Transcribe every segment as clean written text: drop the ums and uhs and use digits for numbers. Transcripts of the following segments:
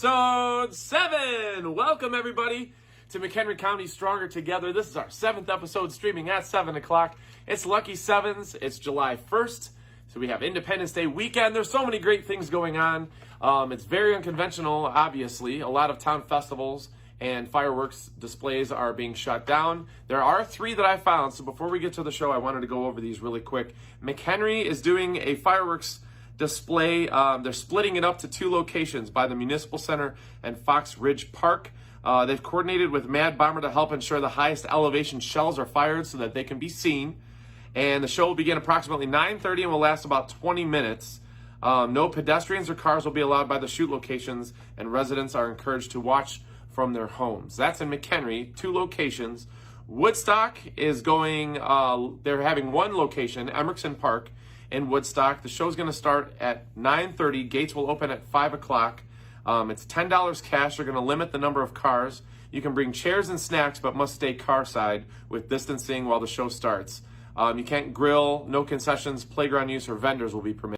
episode 7. Welcome, everybody, to McHenry County Stronger Together. This is our 7th episode, streaming at 7 o'clock. It's Lucky Sevens. It's July 1st, so we have Independence Day weekend. There's so many great things going on. It's very unconventional, obviously. A lot of town festivals and fireworks displays are being shut down. There are 3 that I found, so before we get to the show, I wanted to go over these really quick. McHenry is doing a fireworks display. They're splitting it up to 2 locations by the Municipal Center and Fox Ridge Park. They've coordinated with Mad Bomber to help ensure the highest elevation shells are fired so that they can be seen. And the show will begin approximately 9:30 and will last about 20 minutes. No pedestrians or cars will be allowed by the shoot locations, and residents are encouraged to watch from their homes. That's in McHenry, 2 locations. Woodstock is going, they're having 1 location, Emerson Park in Woodstock. The show's going to start at 9:30. Gates will open at 5 o'clock. It's $10 cash. They're going to limit the number of cars. You can bring chairs and snacks, but must stay car side with distancing while the show starts. You can't grill, no concessions, playground use, or vendors will be permitted.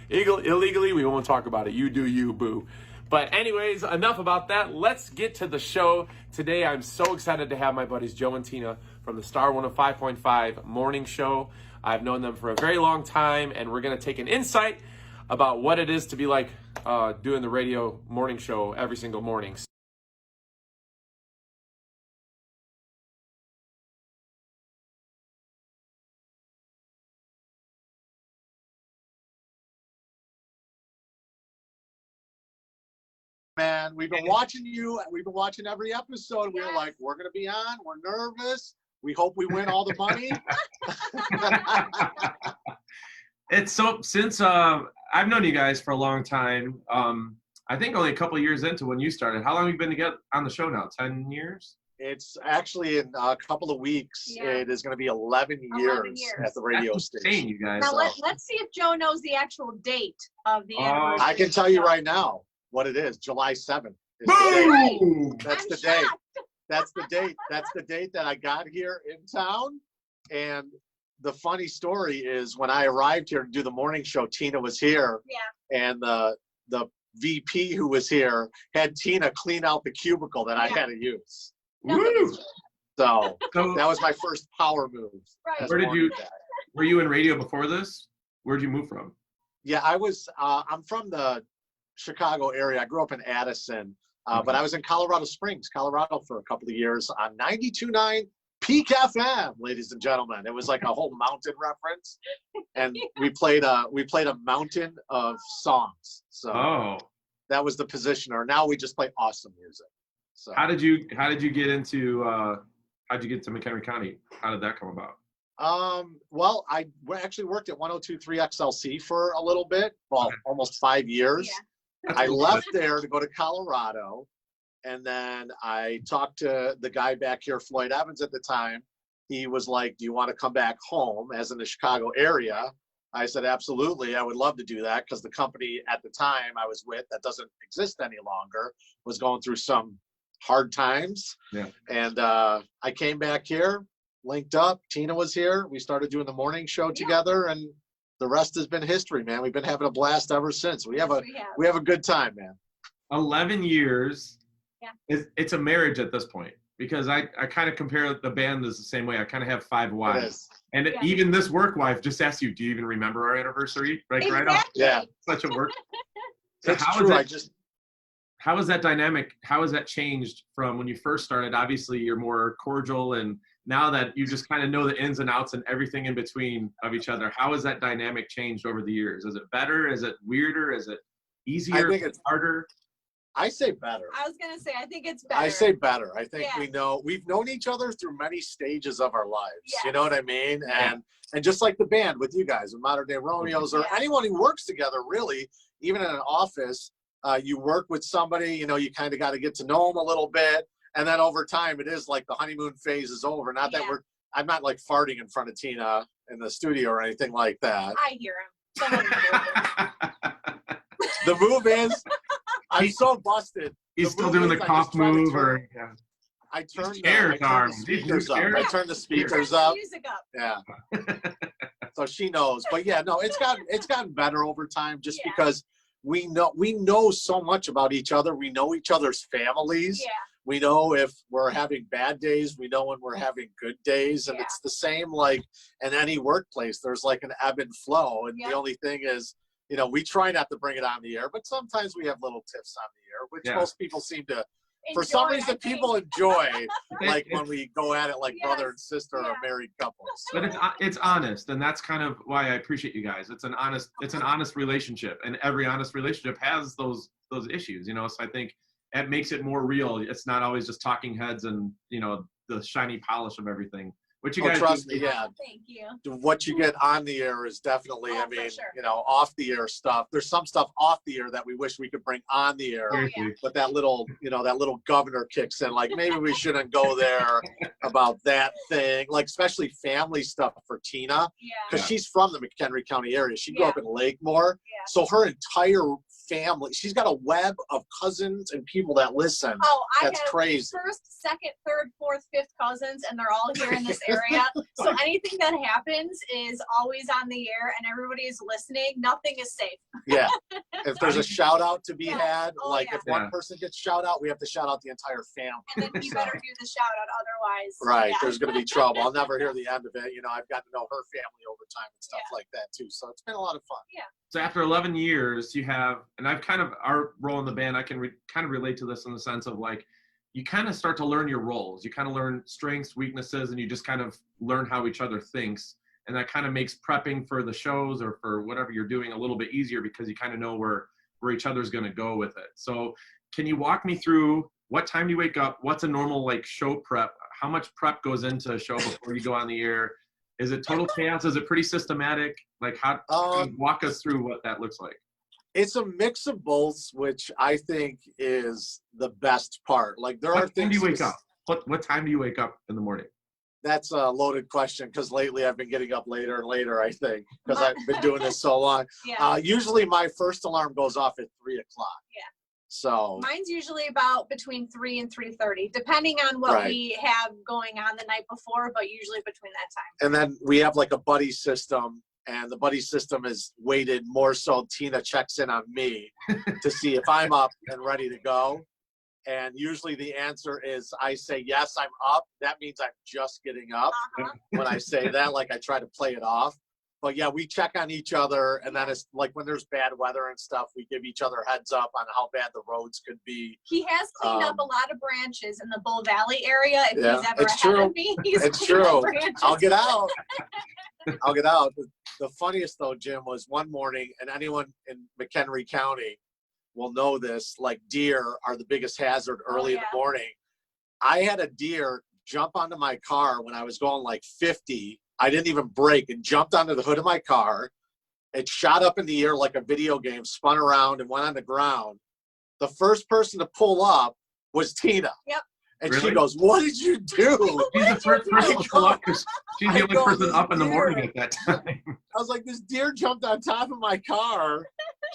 Illegally, we won't talk about it. You do you, boo. But anyways, enough about that. Let's get to the show. Today, I'm so excited to have my buddies Joe and Tina from the Star 105.5 morning show. I've known them for a very long time, and we're going to take an insight about what it is to be like doing the radio morning show every single morning. Man, we've been watching you. We've been watching every episode. We were like, we're going to be on. We're nervous. We hope we win all the money. It's so, since I've known you guys for a long time, I think only a couple of years into when you started. How long have you been together on the show now? 10 years? It's actually in a couple of weeks. Yeah. It is going to be 11 years at the radio station. You guys. Now let's see if Joe knows the actual date of the anniversary. I can tell you right now what it is. July 7th. Boom! That's the date. That's the date. That's the date that I got here in town. And the funny story is when I arrived here to do the morning show, Tina was here. Yeah. And the VP who was here had Tina clean out the cubicle that I had to use. Woo! So that was my first power move. Right. Were you in radio before this? Where'd you move from? Yeah, I'm from the Chicago area. I grew up in Addison, but I was in Colorado Springs, Colorado for a couple of years on 92.9 Peak FM, ladies and gentlemen. It was like a whole mountain reference, and we played a mountain of songs. So that was the positioner. Now we just play awesome music. So how did you get into McHenry County? How did that come about? Well, I actually worked at 102.3 XLC for a little bit, almost 5 years. Yeah. I left there to go to Colorado, and then I talked to the guy back here, Floyd Evans, at the time. He was like, do you want to come back home, as in the Chicago area? I said, absolutely. I would love to do that, because the company at the time I was with, that doesn't exist any longer, was going through some hard times. Yeah. And I came back here, linked up. Tina was here. We started doing the morning show together, and the rest has been history, man. We've been having a blast ever since. We have a good time, man. 11 years. Yeah. It's a marriage at this point, because I kind of compare the band as the same way. I kind of have 5 wives. And even this work wife just asked you, do you even remember our anniversary? Exactly. Right off. Yeah. Such a work. So how is that dynamic? How has that changed from when you first started? Obviously, you're more cordial, and now that you just kind of know the ins and outs and everything in between of each other, how has that dynamic changed over the years? Is it better? Is it weirder? Is it easier? I think it's harder. I say better. I was gonna say, I think it's better. I say better. I think Yeah. we've known each other through many stages of our lives. Yes. You know what I mean? Yeah. And just like the band with you guys, with Modern Day Romeos, or Yeah. anyone who works together, really, even in an office, you work with somebody, you know, you kind of got to get to know them a little bit. And then over time, it is like the honeymoon phase is over. Not that I'm not like farting in front of Tina in the studio or anything like that. I hear him. Someone hears him. The move is, I'm so busted. He's still doing the cough move, or I turn the speakers up. I turn the speakers Turn the up. music up. Yeah. So she knows. But yeah, no, it's gotten better over time, just because we know so much about each other. We know each other's families. Yeah. We know if we're having bad days. We know when we're having good days. And it's the same like in any workplace. There's like an ebb and flow. And the only thing is, you know, we try not to bring it on the air, but sometimes we have little tips on the air, which most people seem to, for some reason, people enjoy, like when we go at it like brother and sister or married couples. But it's honest, and that's kind of why I appreciate you guys. It's an honest relationship, and every honest relationship has those issues, you know. So I think it makes it more real. It's not always just talking heads and, you know, the shiny polish of everything. What you guys trust me, Thank you. What you get on the air is definitely, I mean, you know, off the air stuff. There's some stuff off the air that we wish we could bring on the air, but that little, you know, that little governor kicks in. Like maybe we shouldn't go there about that thing. Like especially family stuff for Tina, because she's from the McHenry County area. She grew up in Lakemore, so her entire family, she's got a web of cousins and people that listen. That's crazy. First, second, third, fourth, fifth cousins, and they're all here in this area. So anything that happens is always on the air, and everybody is listening. Nothing is safe. Yeah. If there's a shout out to be had, like if one person gets shout out, we have to shout out the entire family. And then you better do the shout out, otherwise. Right. There's going to be trouble. I'll never hear the end of it. You know, I've got to know her family over time and stuff like that too. So it's been a lot of fun. Yeah. So after 11 years, you have, and I've kind of, our role in the band, I can kind of relate to this in the sense of like, you kind of start to learn your roles. You kind of learn strengths, weaknesses, and you just kind of learn how each other thinks. And that kind of makes prepping for the shows or for whatever you're doing a little bit easier because you kind of know where each other's going to go with it. So can you walk me through what time do you wake up? What's a normal like show prep? How much prep goes into a show before you go on the air? Is it total chaos? Is it pretty systematic? Like how walk us through what that looks like? It's a mix of both, which I think is the best part. Like there are things. What time do you wake up? What time do you wake up in the morning? That's a loaded question because lately I've been getting up later and later, I think, because I've been doing this so long. Usually my first alarm goes off at 3 o'clock. Yeah. So mine's usually about between 3 and 3:30, depending on what we have going on the night before, but usually between that time. And then we have like a buddy system, and the buddy system is weighted more so Tina checks in on me to see if I'm up and ready to go. And usually the answer is I say, yes, I'm up. That means I'm just getting up. When I say that, like I try to play it off. But yeah, we check on each other. And then it's like when there's bad weather and stuff, we give each other heads up on how bad the roads could be. He has cleaned up a lot of branches in the Bull Valley area. If he's ever it's ahead true. of me, he's it's true. branches. I'll get out. I'll get out. The funniest though, Jim, was one morning, and anyone in McHenry County will know this, like deer are the biggest hazard early in the morning. I had a deer jump onto my car when I was going like 50. I didn't even brake and jumped onto the hood of my car. It shot up in the air like a video game, spun around and went on the ground. The first person to pull up was Tina. Yep. And she goes, what did you do? She's the first person to pull up because she's the only person up in the morning at that time. I was like, this deer jumped on top of my car.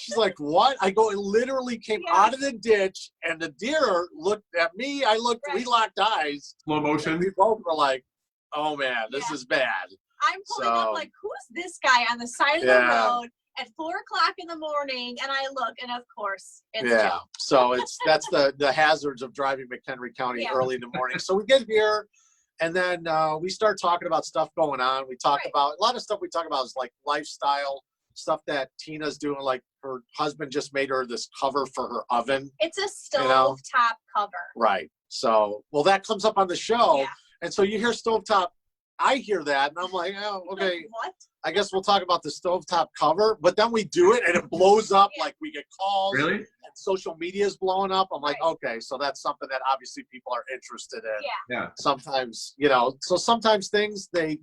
She's like, what? I go, it literally came out of the ditch, and the deer looked at me. I looked, we locked eyes. Slow motion. We both were like, oh man, this is bad. I'm pulling up like, who's this guy on the side of the road at 4 o'clock in the morning? And I look, and of course, it's Joe. So that's the hazards of driving McHenry County early in the morning. So we get here, and then we start talking about stuff going on. We talk about a lot of stuff. We talk about is like lifestyle stuff that Tina's doing. Like her husband just made her this cover for her oven. It's a stove top cover. Right. So, well, that comes up on the show. Yeah. And so you hear stovetop. I hear that, and I'm like, oh, okay. What? I guess we'll talk about the stovetop cover. But then we do it, and it blows up. Like we get calls. Really? social media is blowing up, I'm like, Right. okay, so that's something that obviously people are interested in. Yeah. Yeah. Sometimes, you know, so sometimes things they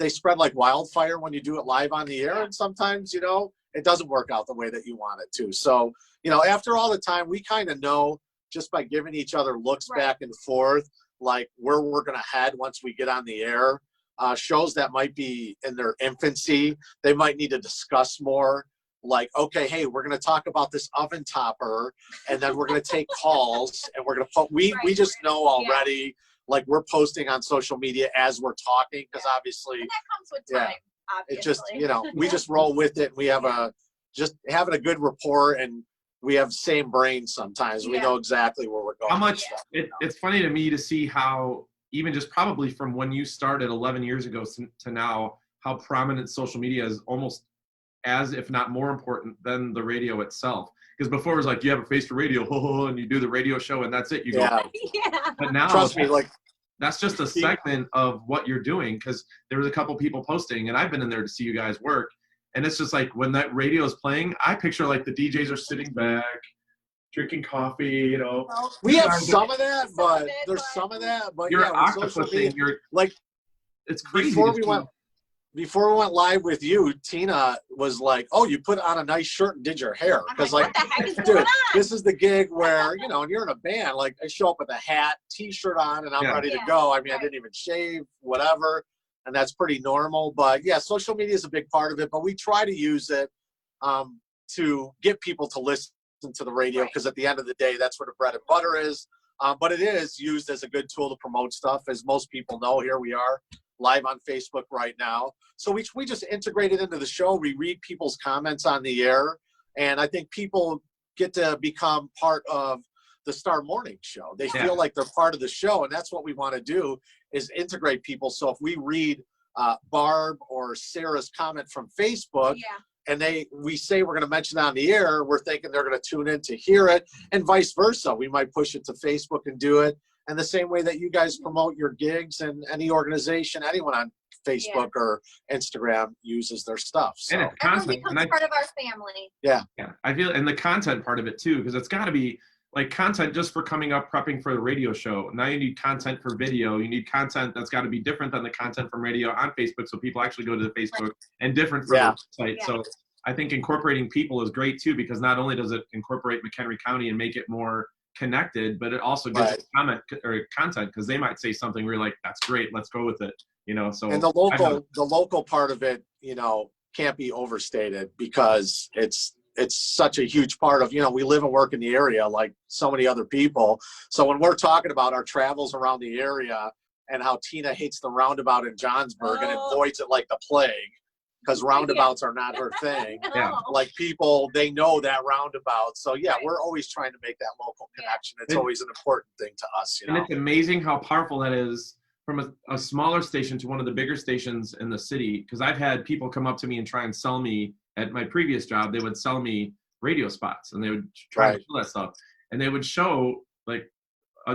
spread like wildfire when you do it live on the air, Yeah. and sometimes, you know, it doesn't work out the way that you want it to. So, you know, after all the time, we kind of know just by giving each other looks Right. back and forth, like where we're going to head once we get on the air. Shows that might be in their infancy, they might need to discuss more. Like, okay, hey, we're going to talk about this oven topper, and then we're going to take calls, and we're going to put. We Right. just know already. Like, we're posting on social media as we're talking, because obviously And that comes with Yeah. time, obviously. it just, you know, we just roll with it. We have just having a good rapport, and we have the same brain sometimes. We Yeah. know exactly where we're going. How with much stuff. it's funny to me to see how even just probably from when you started 11 years ago to now, how prominent social media is, almost as if not more important than the radio itself. Because before it was like you have a face for radio, and you do the radio show and that's it. You Yeah. go. Yeah. But now Trust me, like, that's just a segment of what you're doing, because there was a couple people posting, and I've been in there to see you guys work, and it's just like when that radio is playing, I picture like the DJs are sitting back, drinking coffee, you know. Well, we have guys- some of that, Some of but it, there's but- some of that. But You're yeah, with social media, octopusing. You're like, it's crazy. before to we see. went live with you, Tina was like, "Oh, you put on a nice shirt and did your hair," I'm because like, like, what the heck is dude, going on? this is the gig where, you know, and you're in a band. Like, I show up with a hat, t-shirt on, and I'm Yeah. ready to Yeah, go. I mean, I right. didn't even shave, whatever, and that's pretty normal. But yeah, social media is a big part of it. But we try to use it to get people to listen to the radio, Right. because at the end of the day, that's where the bread and butter is. But it is used as a good tool to promote stuff, as most people know. Here we are live on Facebook right now. So we just integrate it into the show. We read people's comments on the air, and I think people get to become part of the Star Morning Show. They Yeah. feel like they're part of the show, and that's what we want to do, is integrate people. So if we read Barb or Sarah's comment from Facebook, Yeah. and we say we're going to mention it on the air, we're thinking they're going to tune in to hear it, and vice versa. We might push it to Facebook and do it. And the same way that you guys promote your gigs, and any organization, anyone on Facebook or Instagram uses their stuff. So And it's Everyone content. becomes And part of our family. Yeah, I feel, and the content part of it too, because it's got to be like content just for coming up, prepping for the radio show. Now you need content for video. You need content that's got to be different than the content from radio on Facebook, so people actually go to the Facebook, and different for Yeah. the website. Yeah. So I think incorporating people is great too, because not only does it incorporate McHenry County and make it more connected, but it also gives Right. it comment or content, because they might say something where you're like, that's great, let's go with it. You know, so and the I have- local part of it, you know, can't be overstated, because it's such a huge part of, you know, we live and work in the area like so many other people. So when we're talking about our travels around the area, and how Tina hates the roundabout in Johnsburg and Oh. avoids it like the plague, because roundabouts are not her thing. No. Yeah. Like, people, they know that roundabout. So yeah, Right. we're always trying to make that local Yeah. connection. It's And- always an important thing to us, you And know. it's amazing how powerful that is from a smaller station to one of the bigger stations in the city. Because I've had people come up to me and try and sell me, at my previous job, they would sell me radio spots, and they would try Right. to do that stuff. And they would show like,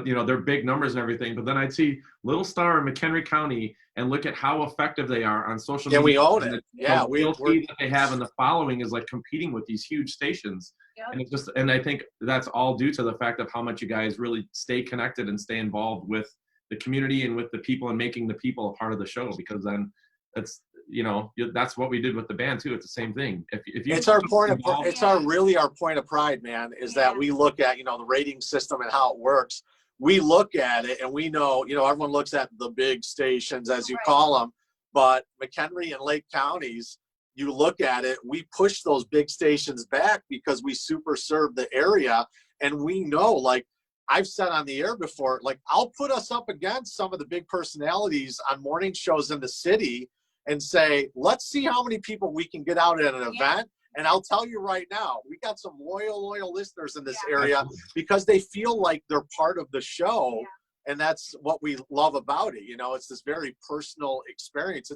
you know, their big numbers and everything. But then I'd see Little Star in McHenry County and look at how effective they are on social Yeah, media. we own and it. the Yeah, loyalty that they have, and the following is like competing with these huge stations. Yep. And it's just, and I think that's all due to the fact of how much you guys really stay connected and stay involved with the community and with the people, and making the people a part of the show, because then that's, you know, that's what we did with the band too. It's the same thing. If you, it's our point of involved- it's our really our point of pride, man, is that Yeah. we look at, you know, the rating system and how it works. We look at it, and we know, you know, everyone looks at the big stations, as you Right. call them, but McHenry and Lake counties, you look at it, we push those big stations back, because we super serve the area. And we know, like I've said on the air before, like, I'll put us up against some of the big personalities on morning shows in the city, and say, let's see how many people we can get out at an Yeah. event. And I'll tell you right now, we got some loyal listeners in this Yeah. area, because they feel like they're part of the show. Yeah. And that's what we love about it. You know, it's this very personal experience.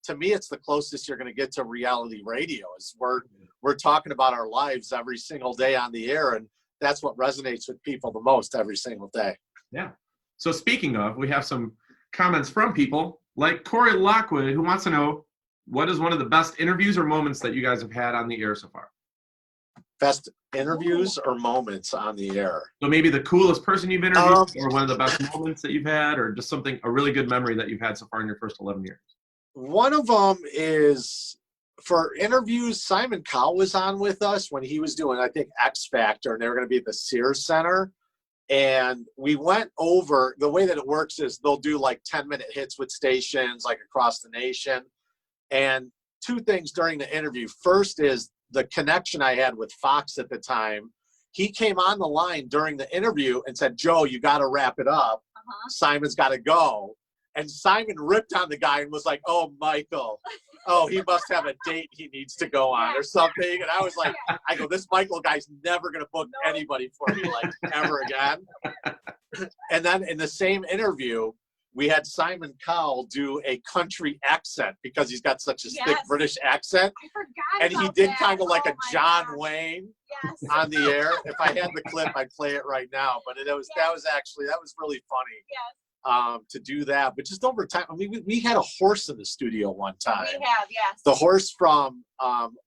To me, it's the closest you're going to get to reality radio, is we're talking about our lives every single day on the air. And that's what resonates with people the most every single day. Yeah. So speaking of, we have some comments from people like Corey Lockwood, who wants to know, what is one of the best interviews or moments that you guys have had on the air so far? Best Interviews or moments on the air? So maybe the coolest person you've interviewed, or one of the best moments that you've had, or just something, a really good memory that you've had so far in your first 11 years. One of them is for interviews. Simon Cowell was on with us when he was doing, I think, X Factor, and they were going to be at the Sears Center. And we went over, the way that it works is they'll do like 10-minute hits with stations like across the nation. And two things during the interview. First is the connection I had with Fox at the time. He came on the line during the interview and said, Joe, you got to wrap it up. Simon's got to go. And Simon ripped on the guy and was like, oh, Michael, oh, he must have a date he needs to go on or something. And I was like, I go, this Michael guy's never going to book anybody for me, like, ever again. And then in the same interview, we had Simon Cowell do a country accent because he's got such a thick British accent. I forgot and he did kind of like a John Wayne on the air. If I had the clip, I'd play it right now. But that was really funny. To do that, but just over time. I mean, we had a horse in the studio one time. We have, yes. The horse from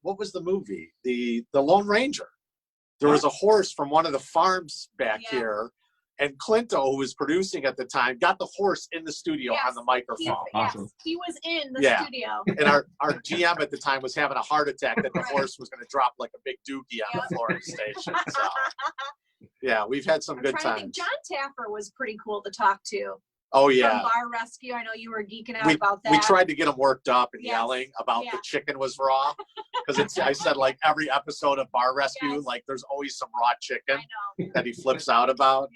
what was the movie? The Lone Ranger. There was a horse from one of the farms back here, and Clinto, who was producing at the time, got the horse in the studio on the microphone. Awesome. He was in the studio. And our GM at the time was having a heart attack that the horse was going to drop like a big dookie on the floor of the station. So, yeah, we've had some good times. John Taffer was pretty cool to talk to. Oh, yeah. From Bar Rescue. I know you were geeking out about that. We tried to get him worked up and yelling about the chicken was raw. Because I said, like, every episode of Bar Rescue, like, there's always some raw chicken that he flips out about.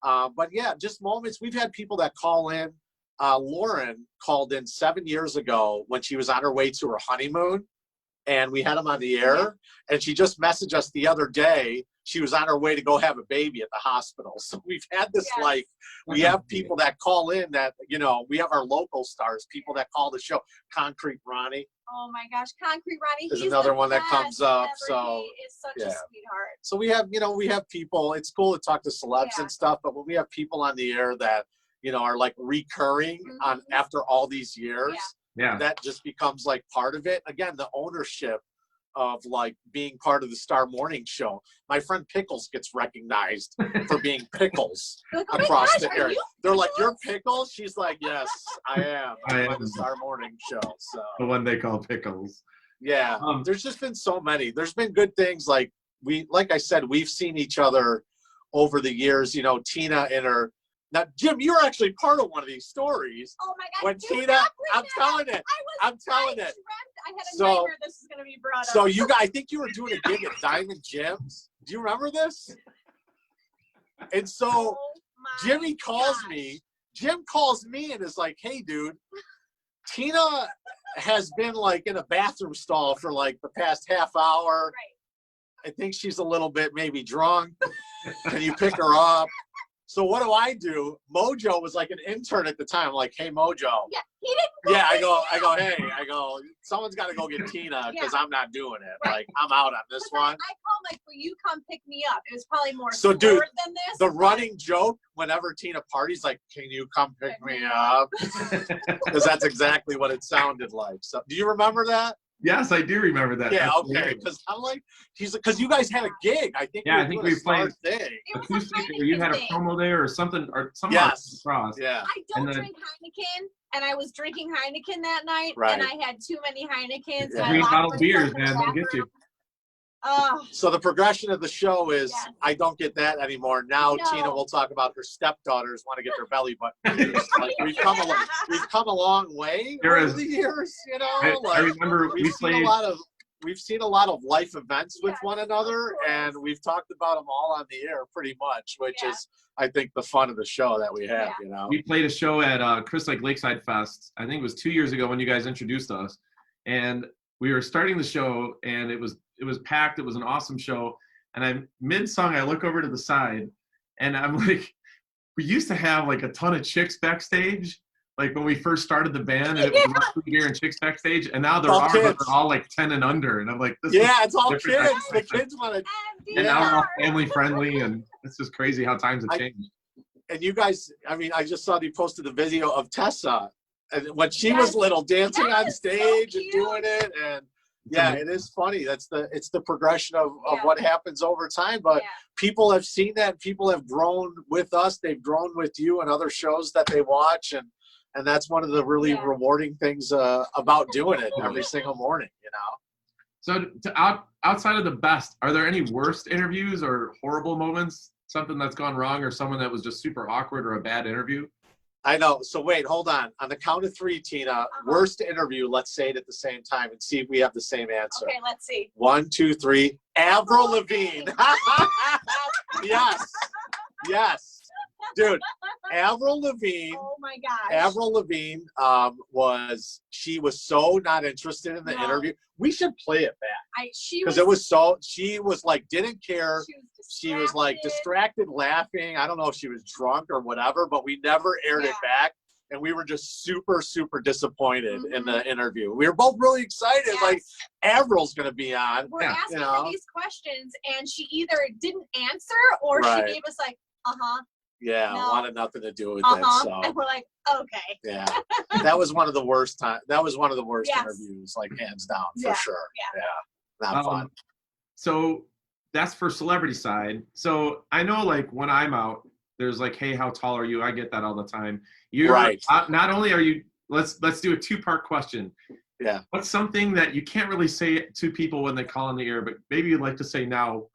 But, yeah, just moments. We've had people that call in. Lauren called in 7 years ago when she was on her way to her honeymoon. And we had him on the air. And she just messaged us the other day. She was on her way to go have a baby at the hospital. So we've had this life. We have people that call in that, you know, we have our local stars, people that call the show. Concrete Ronnie. Oh my gosh, Concrete Ronnie. There's another one that comes up. So he is such a sweetheart. So we have, you know, we have people. It's cool to talk to celebs and stuff, but when we have people on the air that, you know, are like recurring on after all these years, that just becomes like part of it. Again, the ownership of like being part of the Star Morning Show. My friend Pickles gets recognized for being Pickles across the area. They're like, "You're Pickles?" She's like, "Yes, I am. I'm on the Star Morning Show." So the one they call Pickles. Yeah, there's just been so many. There's been good things. Like I said, we've seen each other over the years. You know, Tina and her. Now, Jim, you're actually part of one of these stories. Oh my God! When Tina, I'm telling it. I'm telling it. I had a nightmare this is going to be brought up. So you guys, I think you were doing a gig at Diamond Jim's. Do you remember this? And so Jimmy calls me. Jim calls me and is like, "Hey, dude, Tina has been like in a bathroom stall for like the past half hour. I think she's a little bit maybe drunk. Can you pick her up?" So what do? Mojo was like an intern at the time. I'm like, "Hey, Mojo." Yeah, he didn't. I go, someone's got to go get Tina because I'm not doing it. Like, I'm out on this one. I called like, "Will you come pick me up?" It was probably more so, dude, than this. The running joke whenever Tina parties, like, "Can you come pick me up?" Because that's exactly what it sounded like. So, do you remember that? Yes, I do remember that. Yeah, okay. Because I'm like, because you guys had a gig. I think. Yeah, I think we played thing. Acoustic, or you had a promo there, or something, Yes. across. Yeah. I don't drink Heineken, and I was drinking Heineken that night, and I had too many Heinekens. Yeah. Green bottle beers, man, don't get you. So the progression of the show is I don't get that anymore. Now Tina will talk about her stepdaughters want to get their belly button pierced. Like we've come a long way over the years, you know. I remember we've seen a lot of life events with one another, and we've talked about them all on the air pretty much, which is I think the fun of the show that we have, you know. We played a show at Chris Lake Lakeside Fest. I think it was 2 years ago when you guys introduced us, and we were starting the show, and it was packed. It was an awesome show. And mid-song, I look over to the side, and I'm like, we used to have like a ton of chicks backstage, like when we first started the band, and it was mostly beer and chicks backstage. And now they're all like 10 and under. And I'm like, it's all kids. The kids want to. And now we're all family friendly, and it's just crazy how times have changed. And you guys, I mean, I just saw you posted the video of Tessa, and when she was little, dancing on stage and doing it, and Yeah, it is funny. It's the progression of what happens over time. But people have seen that. People have grown with us. They've grown with you and other shows that they watch, and that's one of the really rewarding things about doing it every single morning. So outside of the best, are there any worst interviews or horrible moments? Something that's gone wrong, or someone that was just super awkward or a bad interview? I know. So wait, hold on. On the count of three, Tina, worst interview, let's say it at the same time and see if we have the same answer. Okay, let's see. 1, 2, 3. Avril Lavigne. Yes. Yes. Dude, Avril Lavigne. Oh my gosh. Avril Lavigne was so not interested in the interview. We should play it back. Because she was like, didn't care. She was like distracted laughing. I don't know if she was drunk or whatever, but we never aired it back. And we were just super, super disappointed in the interview. We were both really excited. Like, Avril's going to be on. We're asking her these questions, and she either didn't answer or she gave us like, yeah, wanted nothing to do with it. So. And we're like, okay. Yeah, that was one of the worst That was one of the worst interviews, like hands down, for sure. Yeah, not fun. So that's for celebrity side. So I know, like, when I'm out, there's like, hey, how tall are you? I get that all the time. You're right. Not only are you. Let's do a 2-part question. Yeah. What's something that you can't really say to people when they call in the air, but maybe you'd like to say now?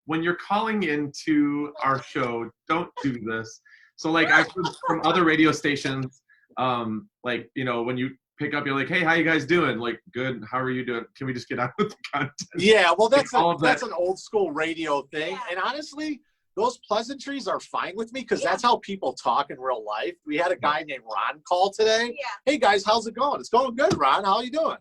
When you're calling into our show, don't do this. So, like, I've heard from other radio stations, like, when you pick up, you're like, hey, how you guys doing? Like, good. How are you doing? Can we just get on with the content? Yeah, well, that's an old school radio thing. And honestly, those pleasantries are fine with me because that's how people talk in real life. We had a guy named Ron call today. Hey, guys, how's it going? It's going good, Ron. How are you doing?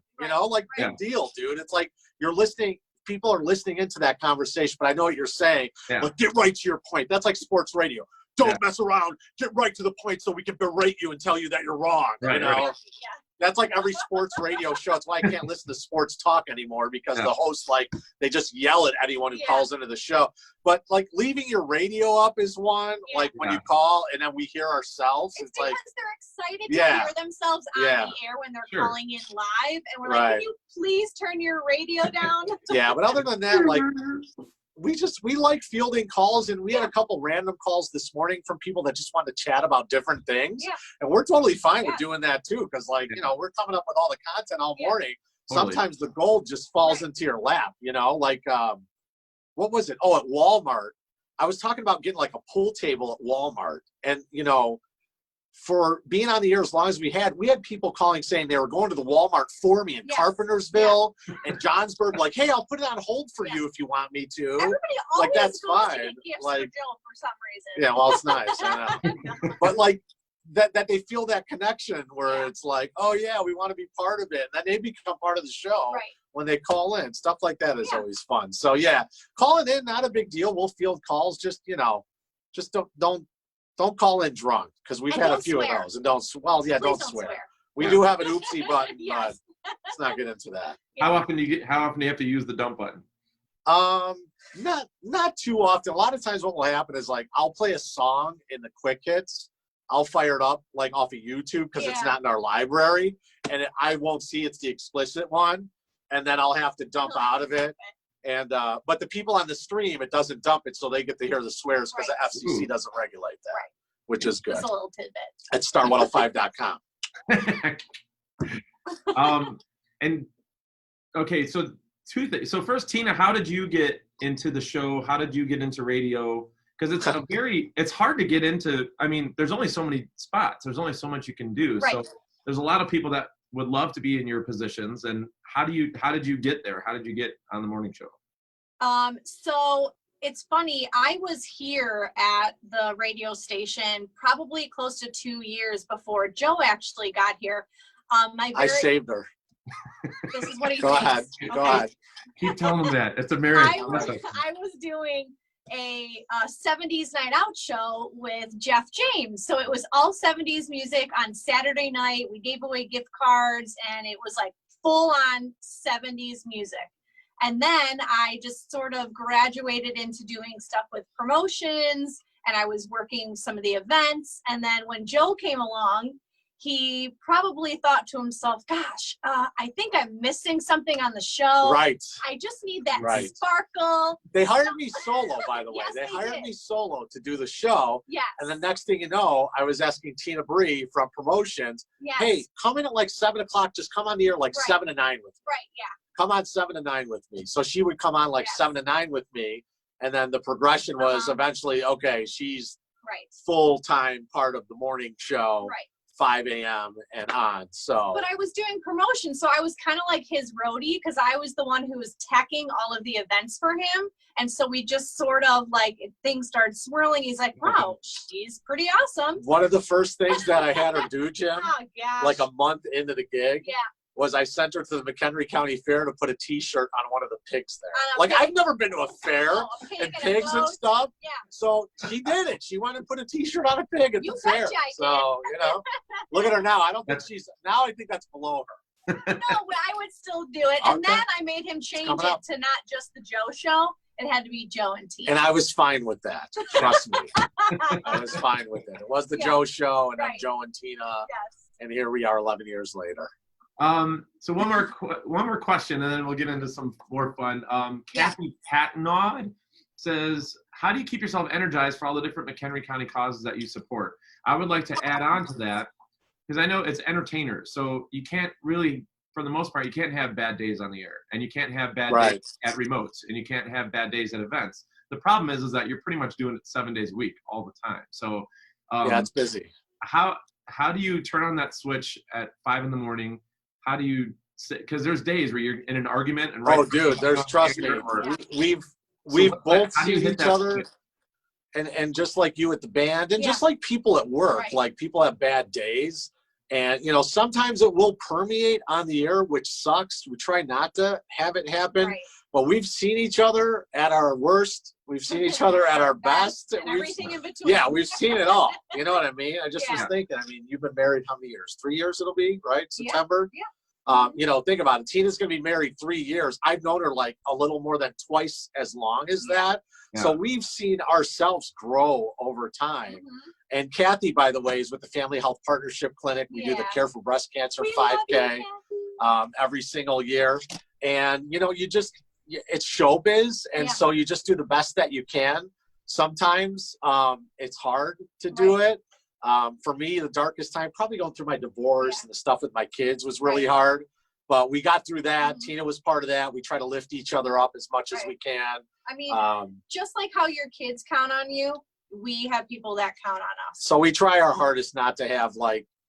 Big deal, dude. It's like you're listening. People are listening into that conversation, but I know what you're saying. But get right to your point. That's like sports radio. Don't mess around. Get right to the point so we can berate you and tell you that you're wrong. That's like every sports radio show. That's why I can't listen to sports talk anymore because the hosts, like, they just yell at anyone who calls into the show. But, like, leaving your radio up is one, like, when you call and then we hear ourselves. It's like they're excited to hear themselves on the air when they're calling in live. And we're like, can you please turn your radio down? But other than that, like, we like fielding calls, and we had a couple random calls this morning from people that just wanted to chat about different things. And we're totally fine with doing that too, because, like, we're coming up with all the content all morning. Totally. Sometimes the gold just falls into your lap, like, what was it? Oh, at Walmart. I was talking about getting like a pool table at Walmart, and, for being on the air as long as we had people calling saying they were going to the Walmart for me in Carpentersville and Johnsburg, like, hey, I'll put it on hold for you if you want me to. Everybody always that's goes fine. To get gifts like, for Jill for some reason. Yeah, well, it's nice. I know. But, like, that they feel that connection where it's like, oh yeah, we want to be part of it, and then they become part of the show when they call in. Stuff like that is always fun. So calling in, not a big deal. We'll field calls. Just don't call in drunk, because we've had a few of those. And don't swear. We do have an oopsie button, but let's not get into that. How often do you have to use the dump button? Not too often. A lot of times what will happen is, like, I'll play a song in the quick hits. I'll fire it up, like, off of YouTube because it's not in our library, and I won't see it's the explicit one, and then I'll have to dump out of it. And but the people on the stream, it doesn't dump it, so they get to hear the swears because the FCC doesn't regulate that, which is good. Just a little tidbit. At star105.com. And okay, so 2 things. So first, Tina, how did you get into the show? How did you get into radio? Because it's hard to get into. I mean, there's only so many spots. There's only so much you can do. So there's a lot of people that would love to be in your positions. And how did you get there? How did you get on the morning show? So it's funny. I was here at the radio station probably close to 2 years before Joe actually got here. I saved her. This is what he Go ahead. Go ahead. Keep telling him that. It's a marriage. I was doing a 70s night out show with Jeff James. So it was all 70s music on Saturday night. We gave away gift cards, and it was like full on 70s music. And then I just sort of graduated into doing stuff with promotions, and I was working some of the events. And then when Joe came along, he probably thought to himself, gosh, I think I'm missing something on the show. Right. I just need that Right. sparkle. They hired me solo, by the way. Yes, they hired did. me solo to do the show. Yes. And the next thing you know, I was asking Tina Bree from promotions, Yes. hey, come in at like 7 o'clock. Just come on the air like Right. 7 to 9 with me. Right, yeah. Come on 7 to 9 with me. So she would come on like Yes. 7 to 9 with me. And then the progression was eventually, okay, she's Right. full-time part of the morning show, Right. 5 a.m. and on. So But I was doing promotion, so I was kind of like his roadie because I was the one who was teching all of the events for him. And so we just sort of like, things started swirling. He's like, wow, she's pretty awesome. one of the first things that I had her do, Jim, Oh, gosh. like a month into the gig, Yeah. was I sent her to the McHenry County Fair to put a T-shirt on one of the pigs there. On a Like, pig. I've never been to a fair Oh, a pig and and a pigs and goat. stuff. Yeah. So she did it. She went and put a T-shirt on a pig at You the fair. betcha I did. So, you know, look at her now. I don't think That's- now I think that's below her. No, but I would still do it. And Okay. then I made him change coming it up. to not just the Joe show. It had to be Joe and Tina. And I was fine with that. Trust me. I was fine with it. It was the Yeah. Joe show and then Right. Joe and Tina. Yes. And here we are 11 years later. So one more question, and then we'll get into some more fun. Kathy Patnaud says, how do you keep yourself energized for all the different McHenry County causes that you support? I would like to add on to that, because I know it's entertainers, so you can't really, for the most part, you can't have bad days on the air, and you can't have bad Right. days at remotes, and you can't have bad days at events. The problem is that you're pretty much doing it 7 days a week all the time. So Yeah, it's busy. how do you turn on that switch at 5 in the morning? How do you, because there's days where you're in an argument and Oh, dude, trust me. or- We've So both how do you seen hit each that other. switch? And just like you at the band and Yeah. just like people at work, Right. like people have bad days. And, you know, sometimes it will permeate on the air, which sucks. We try not to have it happen, Right. but we've seen each other at our worst. We've seen each other at our best. And We've- everything in between. yeah, we've seen it all. You know what I mean? I just was Yeah. thinking, I mean, you've been married how many years? 3 years it'll be, right? Yeah, September? yeah. You know, think about it. Tina's going to be married 3 years. I've known her like a little more than twice as long as that. Yeah. So we've seen ourselves grow over time. Mhm. And Kathy, by the way, is with the Family Health Partnership Clinic. We do the Yeah. Care for Breast Cancer We love you, 5K Kathy. every single year. And, you know, it's showbiz. And Yeah. so you just do the best that you can. Sometimes it's hard to do it. For me, the darkest time, probably going through my divorce and the stuff with my kids was really Right. hard. But we got through that. Mhm. Tina was part of that. We try to lift each other up as much as Right. we can. I mean, Um, just like how your kids count on you, we have people that count on us. so we try our hardest not to have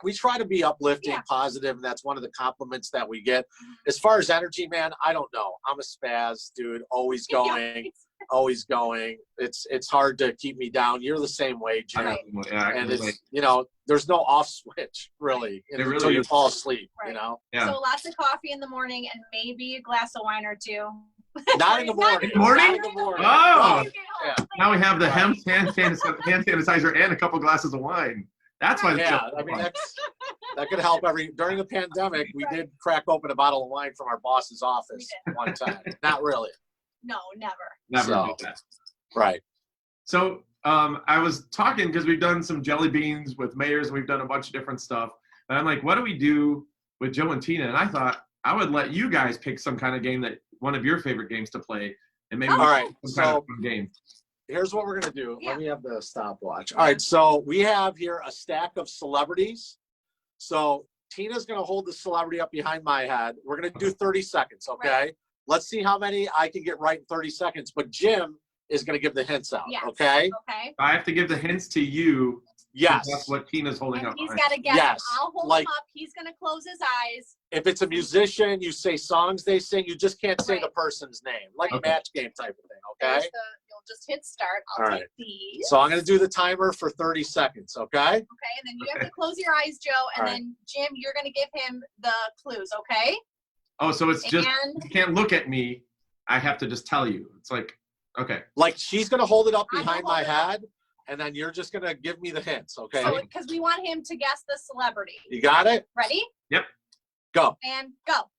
we try to be uplifting, Yeah. positive, and that's one of the compliments that we get. As far as energy, man, I don't know. I'm a spaz, dude. Always going, always going. It's hard to keep me down. You're the same way, Jim. Right. Yeah, I can And relate. it's, you know, there's no off switch really, It really until you is. fall asleep, Right. you know? Yeah. So lots of coffee in the morning and maybe a glass of wine or two. Not in the morning. In the morning? Not in the morning. Oh! You get home. Yeah. Now we have the Right. hand sanitizer and a couple glasses of wine. That's why. Yeah, I mean, that could help during the pandemic, we did crack open a bottle of wine from our boss's office one time. Not really. No, never. Never So- do that. Right. So I was talking because we've done some jelly beans with mayors and we've done a bunch of different stuff. And I'm like, what do we do with Joe and Tina? And I thought I would let you guys pick some kind of game that one of your favorite games to play, and maybe Oh, we All can right. do some kind of So fun game. here's what we're going to do. Yeah. Let me have the stopwatch. All right. So we have here a stack of celebrities. So Tina's going to hold the celebrity up behind my head. We're going to do 30 seconds. Okay. Right. Let's see how many I can get right in 30 seconds. But Jim is going to give the hints out. Yes. Okay. Okay. I have to give the hints to you. Yes. That's what Tina's holding And up. he's on. got to guess. Yes, I'll hold like- him up. He's going to close his eyes. If it's a musician, you say songs they sing. You just can't say Right. the person's name, like Right. a match game type of thing. There's Okay. you'll just hit start. I'll All take right. these. So I'm going to do the timer for 30 seconds. Okay. Okay, and then you have to close your eyes, Joe, and All right. then Jim, you're going to give him the clues, okay? Oh, so it's just And you can't look at me. I have to just tell you. It's like, okay. Like she's going to hold it up I'm gonna behind my hold it up. head, and then you're just going to give me the hints. Okay. so because we want him to guess the celebrity. You got it? Ready? Go. And go.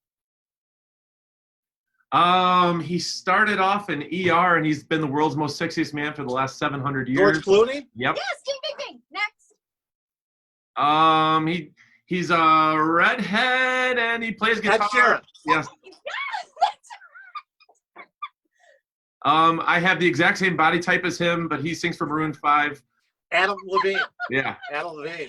He started off in ER and he's been the world's most sexiest man for the last 700 years. George Clooney? Yep. Yes, ding, ding, ding. Next. He's a redhead and he plays guitar. Ed Sheeran. Yes. Yes, I have the exact same body type as him, but he sings for Maroon 5. Adam Levine. Yeah. Adam Levine.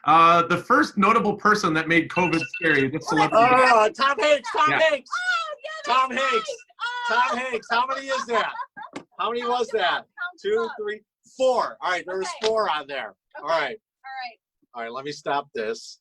The first notable person that made COVID scary. This celebrity. Oh, Tom Hanks. Tom Yeah. Hanks. Oh, yeah, Tom that's Hanks. right. Tom Hanks. How many is that? How many was that? Count 2, up. 3, 4. All right, there was Okay. 4 on there. All right. All right. All right, let me stop this.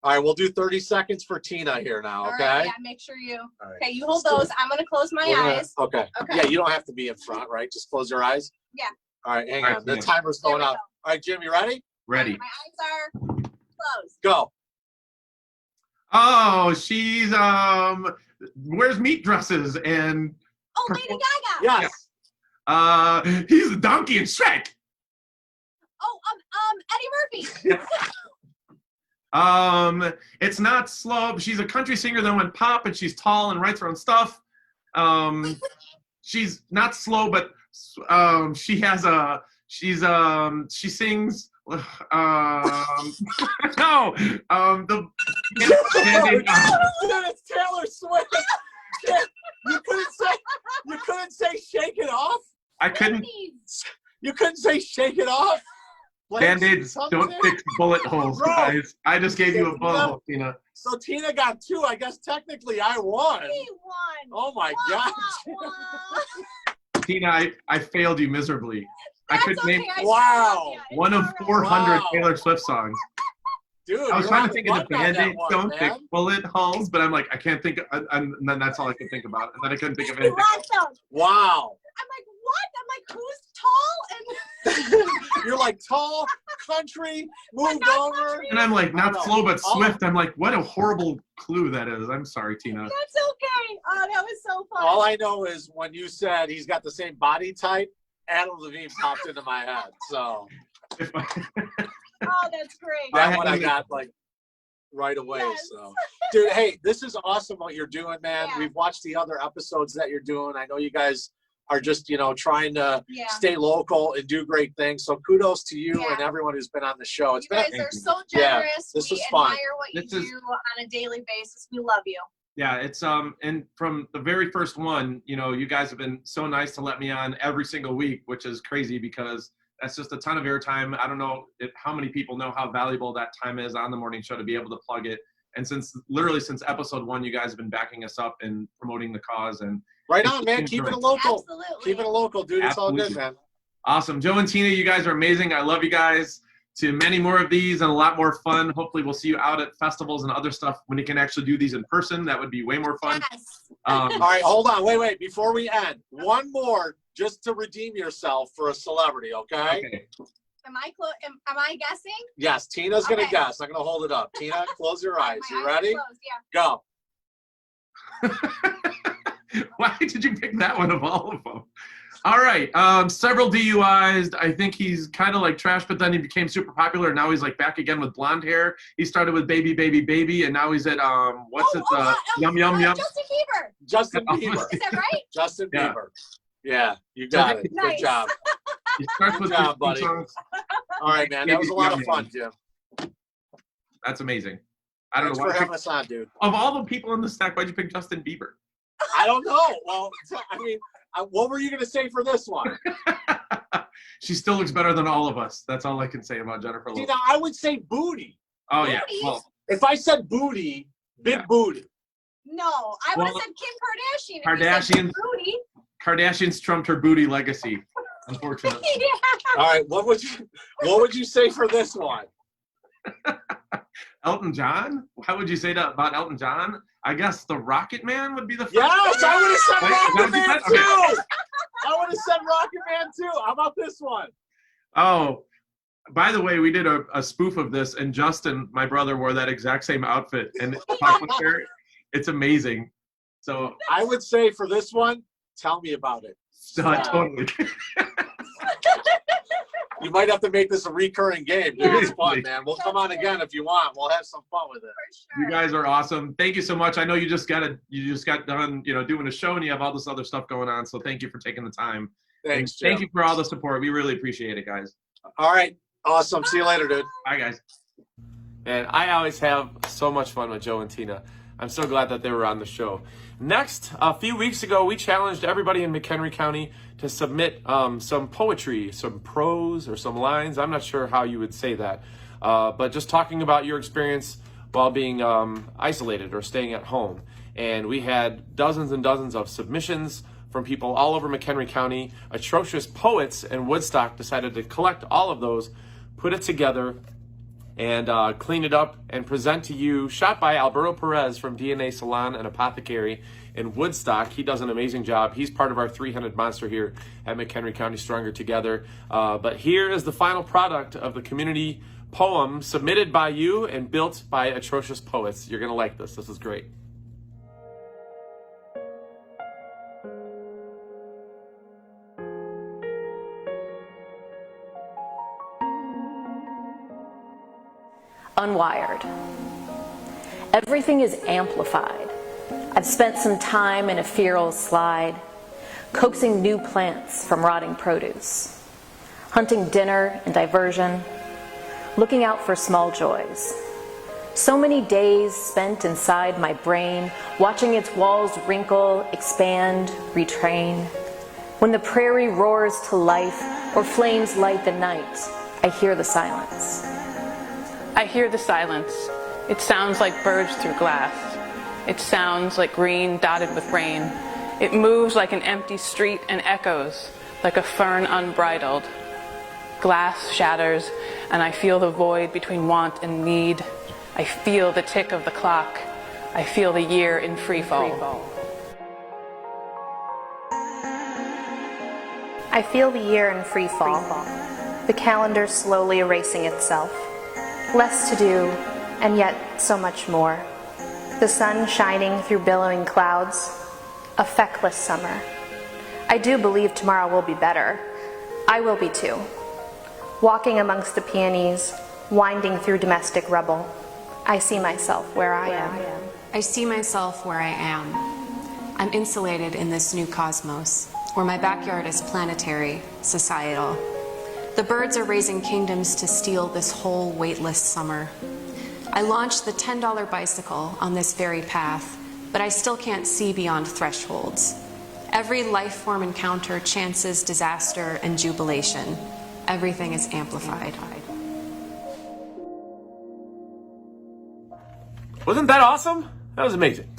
All right, we'll do 30 seconds for Tina here now, All okay? right, yeah, make sure you. All right. Okay, you hold those. I'm gonna close my We're gonna- eyes. Okay. Okay. Yeah, you don't have to be in front, right? Just close your eyes. Yeah. All right, hang All right, on. The Tina. timer's There going we out. go. All right, Jim, you ready? Ready. My eyes are closed. Go. Oh, she's wears meat dresses and Oh, Lady Gaga. Yes. he's the donkey in Shrek. Oh, Eddie Murphy. It's not slow. She's a country singer that went pop, and she's tall and writes her own stuff. She's not slow, but she has a she sings. No, the It's Taylor Swift. You couldn't say shake it off. I couldn't. You couldn't say shake it off. Like, Band-aids don't fix bullet holes, Bro. guys. I just gave you a bullet hole, Tina. So Tina got 2. I guess technically I won. He won. Oh my Wah, gosh. wah, wah. Tina, I failed you miserably. I That's could okay, name I Wow. saw it, yeah, it's one of all right. 400 Wow. Taylor Swift songs. Dude, I was you're trying on to think of the button on that Band-Aids one, don't fix man. bullet holes, but I'm like, I can't think. And then that's all I could think about. And then I couldn't think of He anything. lost those. Wow. I'm like, what? I'm like, who's tall? And You're like tall, country, moved not over. country. And I'm like, not Oh, no. slow, but Oh. Swift. I'm like, what a horrible clue that is. I'm sorry, Tina. that's okay. Oh, that was so fun. All I know is when you said he's got the same body type, Adam Levine popped into my head. So If I- Oh, that's great. that I one I had- got like right away. Yes. So, dude, hey, this is awesome what you're doing, man. Yeah. We've watched the other episodes that you're doing. I know you guys are just, trying to Yeah. stay local and do great things. So kudos to you Yeah. and everyone who's been on the show. It's You been guys Thank are you. so Yeah, generous. this We was fun. admire what you This is- do on a daily basis. We love you. Yeah, it's and from the very first one, you guys have been so nice to let me on every single week, which is crazy because that's just a ton of airtime. I don't know how many people know how valuable that time is on the morning show to be able to plug it. And since episode 1, you guys have been backing us up and promoting the cause. And right on, man. Keep it local. Absolutely. Keep it local, dude. It's all good, Absolutely. man. awesome. Joe and Tina, you guys are amazing. I love you guys. To many more of these and a lot more fun. Hopefully we'll see you out at festivals and other stuff when you can actually do these in person. That would be way more fun. Yes. All right, hold on. Wait. Before we end, one more just to redeem yourself for a celebrity, okay? Okay. Am I guessing? Yes, Tina's going to Okay. guess. I'm going to hold it up. Tina, close your eyes. My You eyes are ready? closed, yeah. Go. Why did you pick that one of all of them? All right. Several DUIs. I think he's kind of like trash, but then he became super popular. And now he's like back again with blonde hair. He started with Baby, Baby, Baby. And now he's at, Yum, Yum, Yum. Justin Bieber. Justin Oh, Bieber. Is that right? Justin Yeah. Bieber. Yeah, you got it. Good Nice. job. He starts Good with job, these buddy. songs. All right, man. That was a lot of fun, Jim. That's amazing. I don't Thanks know for why. having us on, dude. Of all the people in the stack, why'd you pick Justin Bieber? I don't know. Well, I mean, what were you going to say for this one? She still looks better than all of us. That's all I can say about Jennifer See, Lopez. now I would say booty. Oh yeah. Booty? Well, If I said booty, big Yeah. booty. No, I would have Well, said Kim Kardashian. If you said Booty. Kardashians trumped her booty legacy, unfortunately. Yeah. All right, what would you say for this one? Elton John? How would you say that about Elton John? I guess the Rocket Man would be the first. Yes, I would have said Wait, Rocket what did Man you say? too. I would have said Rocket Man too. How about this one? Oh, by the way, we did a spoof of this, and Justin, my brother, wore that exact same outfit and talked with her. It's amazing. So, I would say for this one, tell me about it. totally. You might have to make this a recurring game. Dude. It's fun, Yeah. man. We'll come on again if you want. We'll have some fun with it. For sure. You guys are awesome. Thank you so much. I know you just got done, doing a show, and you have all this other stuff going on. So thank you for taking the time. Thanks, And Jim. thank you for all the support. We really appreciate it, guys. All right. Awesome. See you later, dude. Bye, guys. And I always have so much fun with Joe and Tina. I'm so glad that they were on the show. Next, a few weeks ago, we challenged everybody in McHenry County to submit some poetry, some prose or some lines. I'm not sure how you would say that, but just talking about your experience while being isolated or staying at home. And we had dozens and dozens of submissions from people all over McHenry County. Atrocious Poets in Woodstock decided to collect all of those, put it together, and clean it up and present to you, shot by Alberto Perez from D&A Salon Apothecary in Woodstock. He does an amazing job. He's part of our 300 monster here at McHenry County Stronger Together. But here is the final product of the community poem submitted by you and built by Atrocious Poets. You're going to like this. This is great. Unwired. Everything is amplified. I've spent some time in a feral slide, coaxing new plants from rotting produce, hunting dinner and diversion, looking out for small joys. So many days spent inside my brain, watching its walls wrinkle, expand, retrain. When the prairie roars to life or flames light the night, I hear the silence. I hear the silence. It sounds like birds through glass. It sounds like green dotted with rain. It moves like an empty street and echoes like a fern unbridled. Glass shatters and I feel the void between want and need. I feel the tick of the clock. I feel the year in free fall. I feel the year in free fall. The calendar slowly erasing itself. Less to do, and yet so much more. The sun shining through billowing clouds. A feckless summer. I do believe tomorrow will be better. I will be too. Walking amongst the peonies, winding through domestic rubble. I see myself where I am. I see myself where I am. I'm insulated in this new cosmos, where my backyard is planetary, societal. The birds are raising kingdoms to steal this whole weightless summer. I launched the $10 bicycle on this very path, but I still can't see beyond thresholds. Every life form encounter chances disaster and jubilation. Everything is amplified. Wasn't that awesome? That was amazing.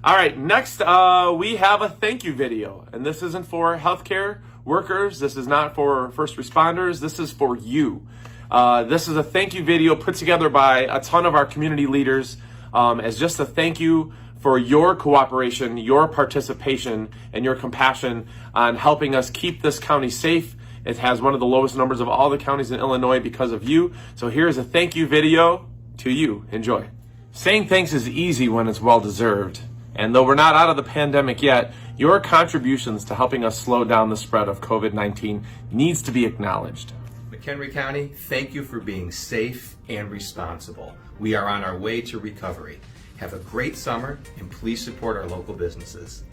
All right, next we have a thank you video, and this isn't for healthcare workers. This is not for first responders. This is for you. This is a thank you video put together by a ton of our community leaders as just a thank you for your cooperation, your participation, and your compassion on helping us keep this county safe. It has one of the lowest numbers of all the counties in Illinois because of you. So here's a thank you video to you. Enjoy. Saying thanks is easy when it's well-deserved. And though we're not out of the pandemic yet, your contributions to helping us slow down the spread of COVID-19 needs to be acknowledged. McHenry County, thank you for being safe and responsible. We are on our way to recovery. Have a great summer, and please support our local businesses.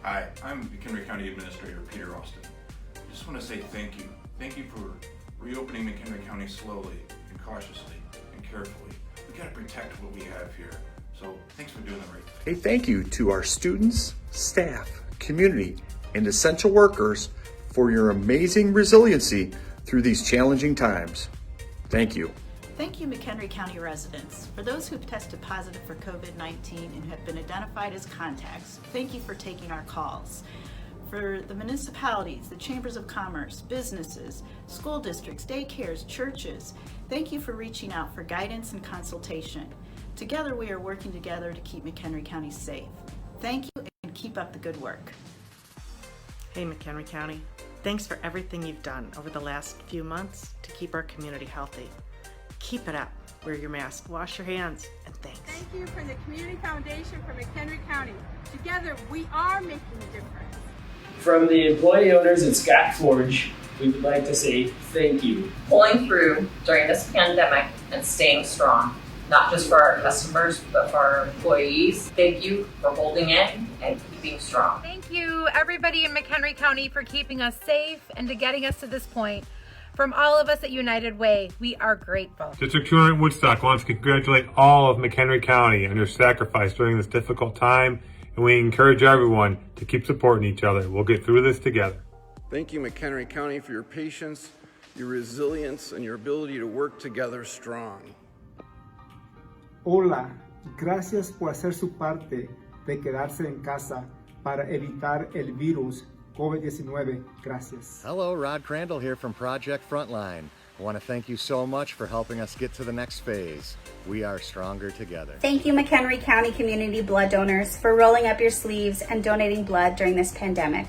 Hi, I'm McHenry County Administrator Peter Austin. I just want to say thank you. Thank you for reopening McHenry County slowly and cautiously and carefully. We got to protect what we have here. So thanks for doing the right thing. A thank you to our students, staff, community, and essential workers for your amazing resiliency through these challenging times. Thank you. Thank you, McHenry County residents. For those who've tested positive for COVID-19 and have been identified as contacts, thank you for taking our calls. For the municipalities, the chambers of commerce, businesses, school districts, daycares, churches, thank you for reaching out for guidance and consultation. Together, we are working together to keep McHenry County safe. Thank you and keep up the good work. Hey, McHenry County. Thanks for everything you've done over the last few months to keep our community healthy. Keep it up. Wear your mask, wash your hands, and thanks. Thank you from the Community Foundation for McHenry County. Together, we are making a difference. From the employee owners at Scott Forge, we would like to say thank you. Pulling through during this pandemic and staying strong, not just for our customers, but for our employees. Thank you for holding in and keeping strong. Thank you, everybody in McHenry County, for keeping us safe and to getting us to this point. From all of us at United Way, we are grateful. District 200 Woodstock wants to congratulate all of McHenry County on your sacrifice during this difficult time, and we encourage everyone to keep supporting each other. We'll get through this together. Thank you, McHenry County, for your patience, your resilience, and your ability to work together strong. Hola, gracias por hacer su parte de quedarse en casa para evitar el virus COVID-19. Gracias. Hello, Rod Crandall here from Project Frontline. I want to thank you so much for helping us get to the next phase. We are stronger together. Thank you, McHenry County community blood donors, for rolling up your sleeves and donating blood during this pandemic.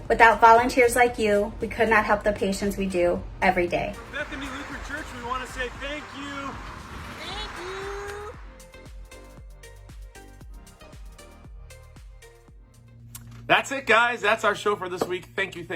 Without volunteers like you, we could not help the patients we do every day. Bethany Lutheran Church, we want to say thank you. That's it, guys. That's our show for this week. Thank you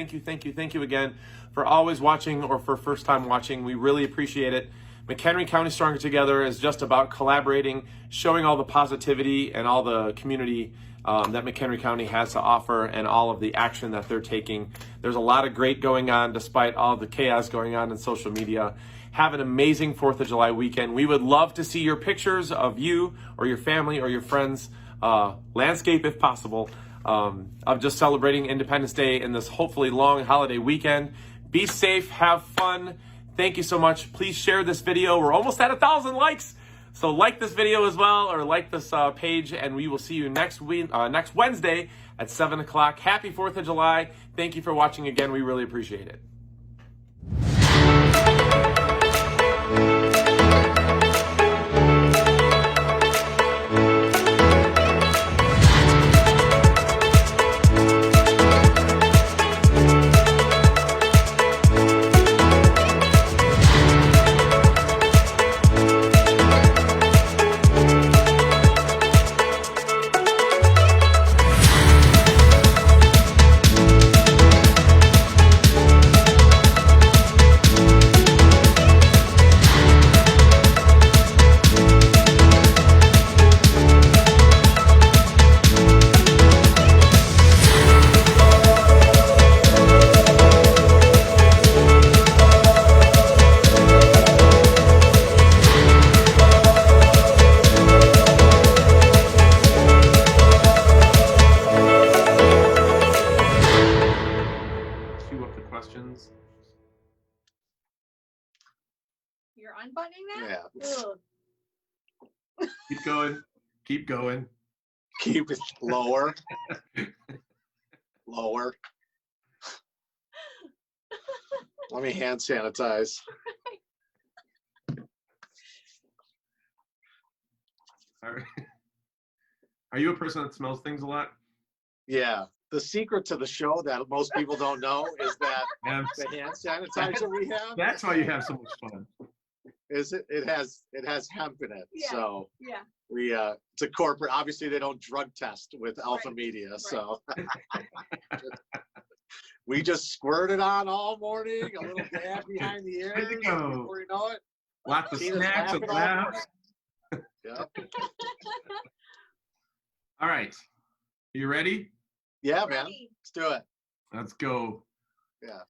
again for always watching or for first time watching. We really appreciate it. McHenry County Stronger Together is just about collaborating, showing all the positivity and all the community that McHenry County has to offer and all of the action that they're taking. There's a lot of great going on despite all the chaos going on in social media. Have an amazing 4th of July weekend. We would love to see your pictures of you or your family or your friends, landscape if possible, of just celebrating Independence Day in this hopefully long holiday weekend. Be safe, have fun. Thank you so much. Please share this video. We're almost at 1,000 likes. So like this video as well, or like this page, and we will see you next Wednesday at 7 o'clock. Happy 4th of July. Thank you for watching again. We really appreciate it. You're unbuttoning that? Yeah. Ugh. Keep going. Keep going. Keep it lower. Lower. Let me hand sanitize. Are you a person that smells things a lot? Yeah. The secret to the show that most people don't know is that the hand sanitizer we have. That's why you have so much fun. It has hemp in it. Yeah. So Yeah. we it's a corporate. Obviously, they don't drug test with Alpha Media, Right. so we just squirt it on all morning. A little dab behind the ears. There you go. Before you know it, Lots of Tina's snacks and laughing all laughs. Yep. All right. You ready? Yeah, man. Let's do it. Let's go. Yeah.